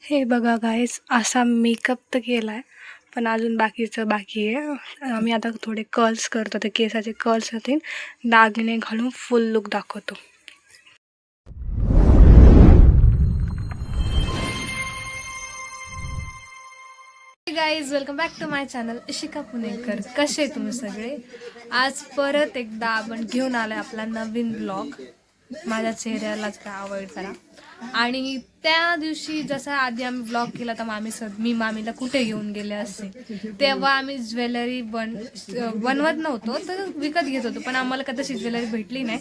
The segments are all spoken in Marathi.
हे बघा गाईस, असा मेकअप तर केला आहे पण अजून बाकीचं बाकी आहे. आम्ही आता थोडे कर्ल्स करतो, ते केसाचे कर्ल्स होतील, दागिने घालून फुल लुक दाखवतो. Guys, welcome back to my channel Ishika Punekar. कसे तुम्ही सगळे? आज परत एकदा आपण घेऊन आलो आपला नवीन ब्लॉग. माझ्या चेहऱ्यालाच काय अवॉइड करा. आणि त्या दिवशी जसा आधी आम्ही ब्लॉग केला तर मी मामीला कुठे घेऊन गेले असते, तेव्हा आम्ही ज्वेलरी बनवत नव्हतो तर विकत घेत होतो, पण आम्हाला का तशी ज्वेलरी भेटली नाही,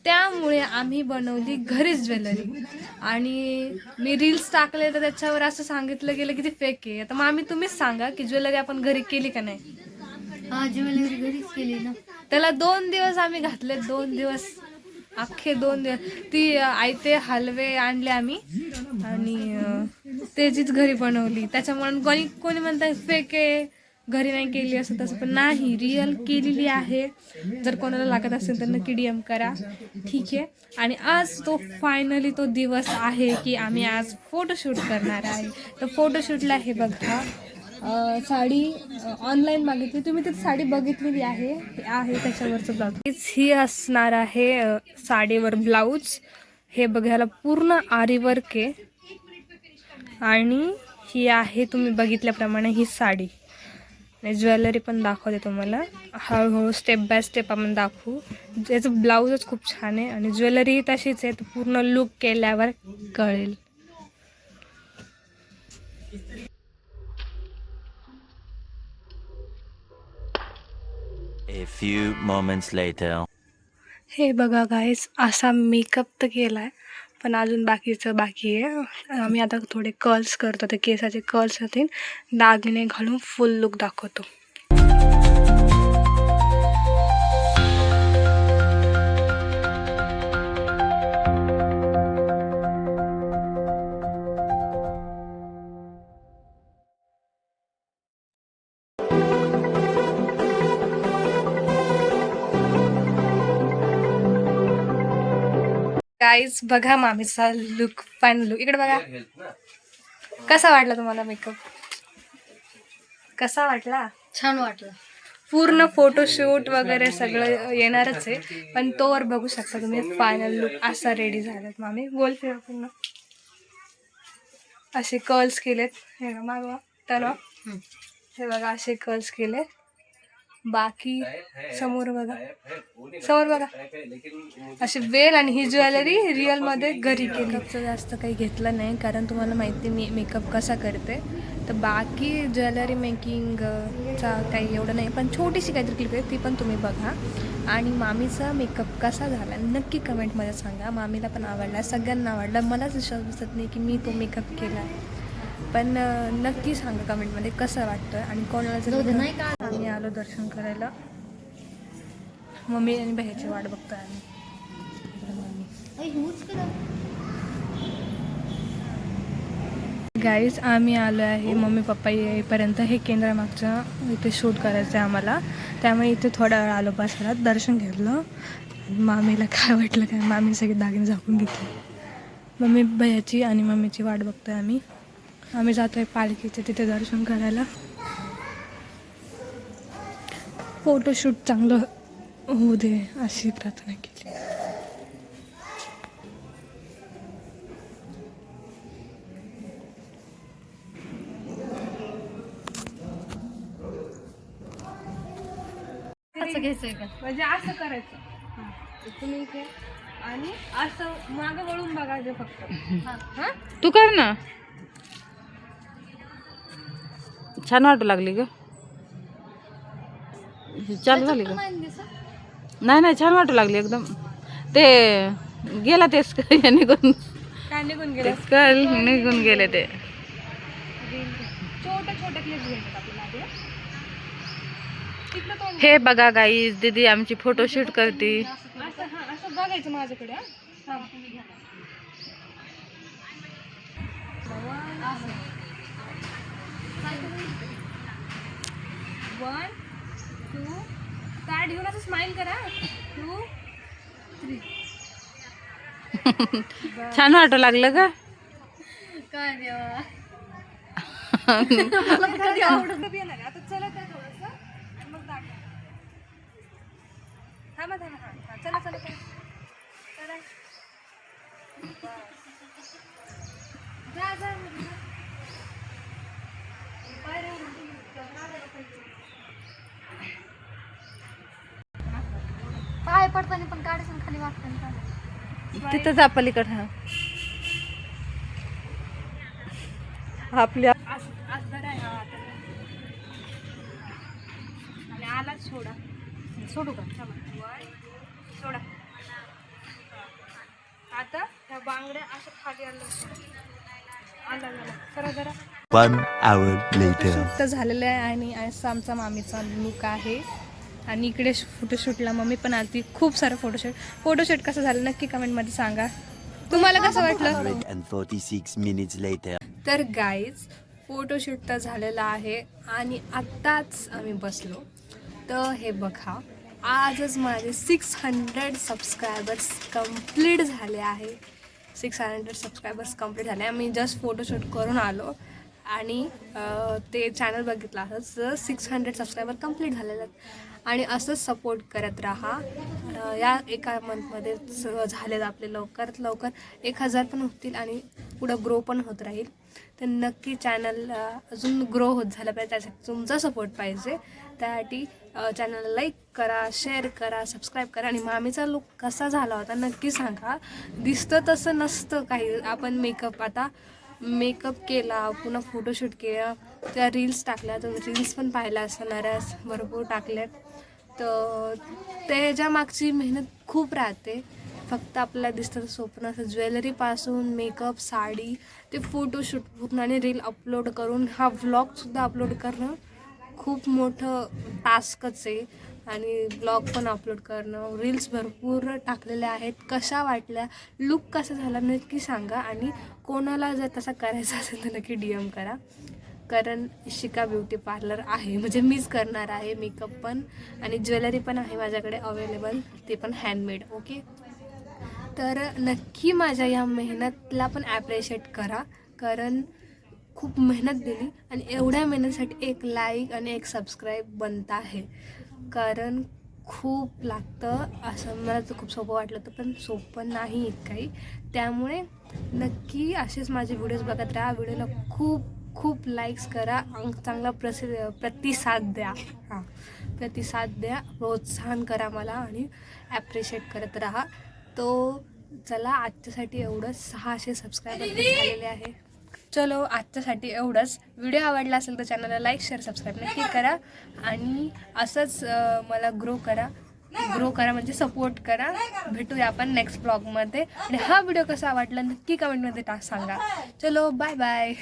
त्यामुळे आम्ही बनवली घरीच ज्वेलरी. आणि मी रील्स टाकले तर त्याच्यावर असं सांगितलं गेलं की ती फेक आहे. आता मामी तुम्हीच सांगा की ज्वेलरी आपण घरी केली का नाही? हा, ज्वेलरी घरीच केली ना. त्याला 2 दिवस आम्ही घातले, 2 दिवस, अख्खे 2 दिवस. ती आयते हलवे आणले आम्ही आणि त्याचीच घरी बनवली. त्याच्यामुळे कोणी म्हणतात फेक आहे, घरी नाही केली, असं तसं, पण नाही, रिअल केलेली आहे. जर कोणाला लागत असेल तर नक्की DM करा, ठीक आहे. आणि आज तो फायनली तो दिवस आहे की आम्ही आज फोटोशूट करणार आहे. तर फोटोशूटला हे बघा, साडी ऑनलाईन मागितली, तुम्ही ती साडी बघितलेली आहे त्याच्यावरचं ब्लाऊज ही असणार आहे. साडीवर ब्लाऊज हे बघायला पूर्ण आरी वर्क आहे. आणि ही आहे तुम्ही बघितल्याप्रमाणे ही साडी. ज्वेलरी पण दाखवते तुम्हाला, हळूहळू स्टेप बाय स्टेप आपण दाखवू. याचं ब्लाऊजच खूप छान आहे आणि ज्वेलरी तशीच आहे, तर पूर्ण लुक केल्यावर कळेल. A few moments later. हे बघा गाईस, असा मेकअप तर केला आहे पण अजून बाकीचं बाकी आहे. आम्ही आता थोडे कर्ल्स करतो, ते केसाचे कर्ल्स होतील, दागिने घालून फुल लुक दाखवतो. गाईज बघा मामीचा लुक, फायनल लुक. इकडे बघा, कसा वाटला तुम्हाला मेकअप? कसा वाटला? छान वाटलं. पूर्ण फोटोशूट वगैरे सगळं येणारच आहे, पण तोवर बघू शकता तुम्ही फायनल लुक असा रेडी झालात. मामी बोल फिरा पूर्ण. असे कर्ल्स केलेत, हे मागवा तर हे बघा, असे कर्ल्स केले. बाकी समोर बघा, असे वेल. आणि ही ज्वेलरी रिअल मध्ये घरी केली. जास्त काही घेतलं नाही कारण तुम्हाला माहिती मी मेकअप कसा करते, तर बाकी ज्वेलरी मेकिंगचा काही एवढं नाही, पण छोटीशी काहीतरी क्लिप आहे ती पण तुम्ही बघा. आणि मामीचा मेकअप कसा झाला नक्की कमेंटमध्ये सांगा. मामीला पण आवडला, सगळ्यांना आवडला. मलाच विश्वास बसत नाही की मी तो मेकअप केला, पण नक्की सांगा कमेंटमध्ये कसं वाटतं. आणि कोणाला जर नाही का आम्ही आलो दर्शन करायला, मम्मी आणि बाहेरची वाट बघतोय आम्ही. गाईज आम्ही आलो आहे, मम्मी पप्पा येईपर्यंत. हे केंद्रामागचं इथे शूट करायचं आहे आम्हाला, त्यामुळे इथे थोडा वेळ आलो बसायला. दर्शन घेतलं. मामीला काय वाटलं काय, मामी सगळे दागिने झाकून घेतले. मम्मी भैयाची आणि मम्मीची वाट बघतोय आम्ही. आम्ही जातो आहे पालखीचे तिथे दर्शन करायला. फोटोशूट चांगलं होऊ दे अशी प्रार्थना केली. असं घ्यायचंय का? म्हणजे असं करायचं, तुम्ही इथे आणि असं मागं वळून बघायचं फक्त. हां, तू कर ना. छान वाटू लागली ग, चालू झाली ग. नाही नाही, छान वाटू लागली एकदम. ते गेला तेच निघून, काय निघून गेलं? कल निघून गेले ते. छोट्या छोट्या क्लिप्स घेतात आपल्याला आधी. तिथलं तोंड हे बघा गाईज, दीदी आमची फोटोशूट करते. असं, हां असं बघायचं माझ्याकडे. हां, वन टू, कार्ड घेऊन असं स्माइल करा. 2 3. छान वाटू लागलं का? काय देवा आता चला त्या थोडंसं आणि मग दाखवा. थांबा थांबा हा चला चला चला चला. जा जा पाय पडताना पण काढायचं खाली वाटतं. तिथं जा पलीकडे. हा आपल्या आज बरं आहे. हा आणि आलाच सोडा. सोडू का? सोडा. आता ह्या बांगड्या अशा खाली आला जरा जरा. 1 hour later. शूट तर झालेलं आहे आणि असं आमचा मामीचा लुक आहे. आणि इकडे फोटोशूटला मम्मी पण आलती. खूप सारं फोटोशूट कसं झालं नक्की कमेंटमध्ये सांगा. तुम्हाला कसं वाटलं? 146 minutes later. तर गाईज फोटोशूट तर झालेला आहे आणि आत्ताच आम्ही बसलो. तर हे बघा आजच माझे 600 सबस्क्रायबर्स कंप्लीट झाले आहे. 600 सबस्क्रायबर्स कंप्लीट झाले. आम्ही जस्ट फोटोशूट करून आलो आणि ते चॅनल बघितलं असं 600 सबस्क्रायबर कंप्लीट झालेलं आहेत. आणि असंच सपोर्ट करत राहा. या एका मंथमध्ये झालेलं आपले लवकरात लवकर 1000 पण होतील आणि पुढं ग्रो पण होत राहील. तर नक्की चॅनल अजून ग्रो होत झालं पाहिजे. त्यासाठी तुमचा सपोर्ट पाहिजे. त्यासाठी चॅनलला लाईक करा, शेअर करा, सबस्क्राईब करा. आणि मामीचा लुक कसा झाला होता नक्की सांगा. दिसतं तसं नसतं काही. आपण मेकअप केला, पुन्हा फोटोशूट केला, त्या रील्स टाकल्या. तर रील्स पण पाहिल्या असणाऱ्यास भरपूर टाकल्यात. तर त्याच्या मागची मेहनत खूप राहते. फक्त आपल्याला दिसतं स्वप्न असं ज्वेलरीपासून मेकअप, साडी ते फोटोशूट पूर्ण आणि रील अपलोड करून हा व्लॉगसुद्धा अपलोड करणं खूप मोठं टास्कच आहे. आणि ब्लॉग पण अपलोड करणं, रील्स भरपूर टाकलेल्या आहेत. कशा वाटल्या, लुक कसा झाला नक्की सांगा. आणि कोणाला जर तसा करायचा असेल तर नक्की DM करा. कारण शिका ब्युटी पार्लर आहे, म्हणजे मीच करणार आहे. मेकअप पण आणि ज्वेलरी पण आहे माझ्याकडे अवेलेबल, ते पण हँडमेड. ओके. तर नक्की माझ्या या मेहनतला पण ॲप्रिशिएट करा. कारण खूप मेहनत दिली आणि एवढ्या मेहनतीसाठी एक लाईक आणि एक सबस्क्राईब बनता आहे. कारण खूप लागतं. असं मला तर खूप सोपं वाटलं होतं पण सोपं नाही काही. त्यामुळे नक्की असेच माझे व्हिडिओज बघत राहा. व्हिडिओला खूप खूप लाईक्स करा. चांगला प्रतिसाद द्या. प्रतिसाद द्या, प्रोत्साहन करा मला आणि ॲप्रिशिएट करत राहा. तो चला आजच्यासाठी एवढंच. 600 सबस्क्रायबर झालेले आहे. चलो आजच्यासाठी एवढंच. व्हिडिओ आवडला असेल तर चॅनलला लाईक, शेअर, सबस्क्राईब नक्की करा. आणि असंच मला ग्रो करा म्हणजे सपोर्ट करा. भेटूया आपण नेक्स्ट ब्लॉगमध्ये. आणि हा व्हिडिओ कसा आवडला नक्की कमेंटमध्ये सांगा. चलो बाय बाय.